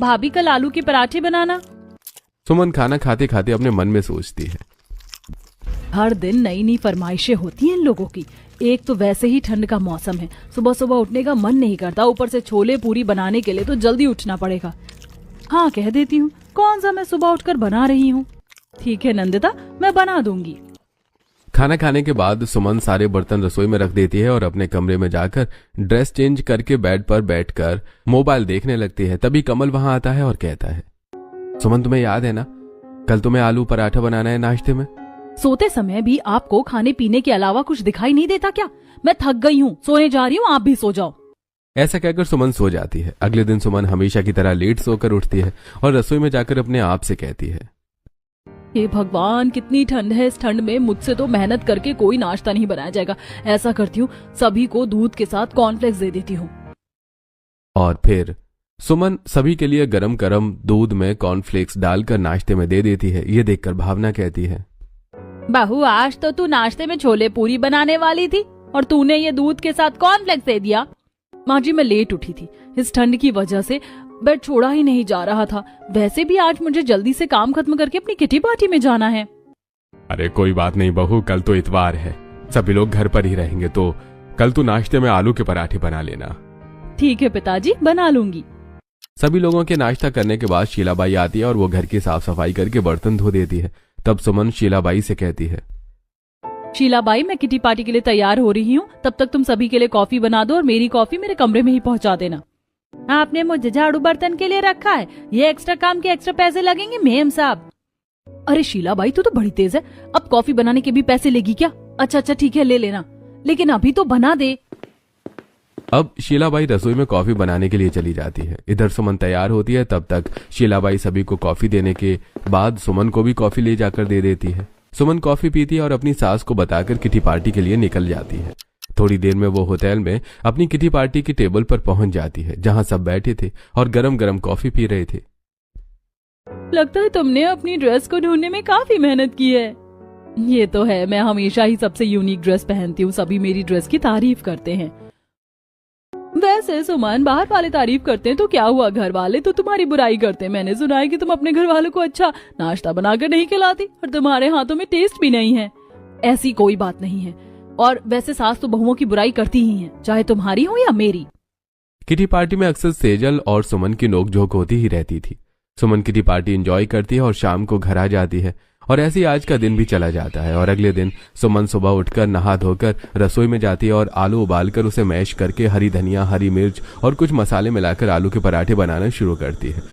भाभी कल आलू के पराठे बनाना। सुमन खाना खाते खाते अपने मन में सोचती है। हर दिन नई नई फरमाइशें होती हैं इन लोगों की। एक तो वैसे ही ठंड का मौसम है, सुबह सुबह उठने का मन नहीं करता, ऊपर से छोले पूरी बनाने के लिए तो जल्दी उठना पड़ेगा। हाँ कह देती हूँ, कौन सा मैं सुबह उठकर बना रही हूँ। ठीक है नंदिता, मैं बना दूंगी। खाना खाने के बाद सुमन सारे बर्तन रसोई में रख देती है और अपने कमरे में जाकर ड्रेस चेंज करके बेड पर बैठकर मोबाइल देखने लगती है। तभी कमल वहां आता है और कहता है, सुमन तुम्हें याद है ना, कल तुम्हें आलू पराठा बनाना है नाश्ते में। सोते समय भी आपको खाने पीने के अलावा कुछ दिखाई नहीं देता क्या? मैं थक गई हूँ, सोने जा रही हूँ, आप भी सो जाओ। ऐसा कहकर सुमन सो जाती है। अगले दिन सुमन हमेशा की तरह लेट सोकर उठती है और रसोई में जाकर अपने आप से कहती है, हे भगवान, कितनी ठंड है। इस ठंड में मुझसे तो मेहनत करके कोई नाश्ता नहीं बनाया जाएगा। ऐसा करती हूँ, सभी को दूध के साथ कॉर्नफ्लेक्स दे देती हूँ। और फिर सुमन सभी के लिए गरम गरम दूध में कॉर्नफ्लेक्स डालकर नाश्ते में दे देती है। ये देखकर भावना कहती है, बहू आज तो तू नाश्ते में छोले पूरी बनाने वाली थी और तूने ये दूध के साथ कॉर्नफ्लेक्स दे दिया। माँ जी मैं लेट उठी थी, इस ठंड की वजह से बेड छोड़ा ही नहीं जा रहा था। वैसे भी आज मुझे जल्दी से काम खत्म करके अपनी किटी पार्टी में जाना है। अरे कोई बात नहीं बहू, कल तो इतवार है, सभी लोग घर पर ही रहेंगे, तो कल तू नाश्ते में आलू के पराठे बना लेना। ठीक है पिताजी, बना लूंगी। सभी लोगों के नाश्ता करने के बाद शीलाबाई आती है और वो घर की साफ सफाई करके बर्तन धो देती है। तब सुमन शीलाबाई से कहती है, शीलाबाई मैं किटी पार्टी के लिए तैयार हो रही हूँ, तब तक तुम सभी के लिए कॉफी बना दो और मेरी कॉफी मेरे कमरे में ही पहुँचा देना। आपने मुझे झाड़ू बर्तन के लिए रखा है, ये एक्स्ट्रा काम के एक्स्ट्रा पैसे लगेंगे मेम साहब। अरे शीलाबाई तू तो बड़ी तेज है, अब कॉफी बनाने के भी पैसे लेगी क्या? अच्छा अच्छा ठीक है ले लेना, लेकिन अभी तो बना दे। अब शीलाबाई रसोई में कॉफी बनाने के लिए चली जाती है। इधर सुमन तैयार होती है। तब तक शीलाबाई सभी को कॉफी देने के बाद सुमन को भी कॉफी ले जाकर दे देती है। सुमन कॉफी पीती है और अपनी सास को बताकर किटी पार्टी के लिए निकल जाती है। थोड़ी देर में वो होटल में अपनी किटी पार्टी की टेबल पर पहुंच जाती है, जहां सब बैठे थे और गरम गरम कॉफी पी रहे थे। लगता है तुमने अपनी ड्रेस को ढूंढने में काफी मेहनत की है। ये तो है, मैं हमेशा ही सबसे यूनिक ड्रेस पहनती हूँ, सभी मेरी ड्रेस की तारीफ करते हैं। वैसे सुमन बाहर वाले तारीफ करते हैं तो क्या हुआ, घर वाले तो तुम्हारी बुराई करते हैं। मैंने सुना है कि तुम अपने घर वालों को अच्छा नाश्ता बनाकर नहीं खिलाती और तुम्हारे हाथों में टेस्ट भी नहीं है। ऐसी कोई बात नहीं है, और वैसे सास तो बहुओं की बुराई करती ही है, चाहे तुम्हारी हो या मेरी। किटी पार्टी में अक्सर सेजल और सुमन की नोकझोंक होती ही रहती थी। सुमन किटी पार्टी एंजॉय करती है और शाम को घर आ जाती है, और ऐसे ही आज का दिन भी चला जाता है। और अगले दिन सुमन सुबह उठकर नहा धोकर रसोई में जाती है और आलू उबालकर उसे मैश करके हरी धनिया, हरी मिर्च और कुछ मसाले मिलाकर आलू के पराठे बनाना शुरू करती है।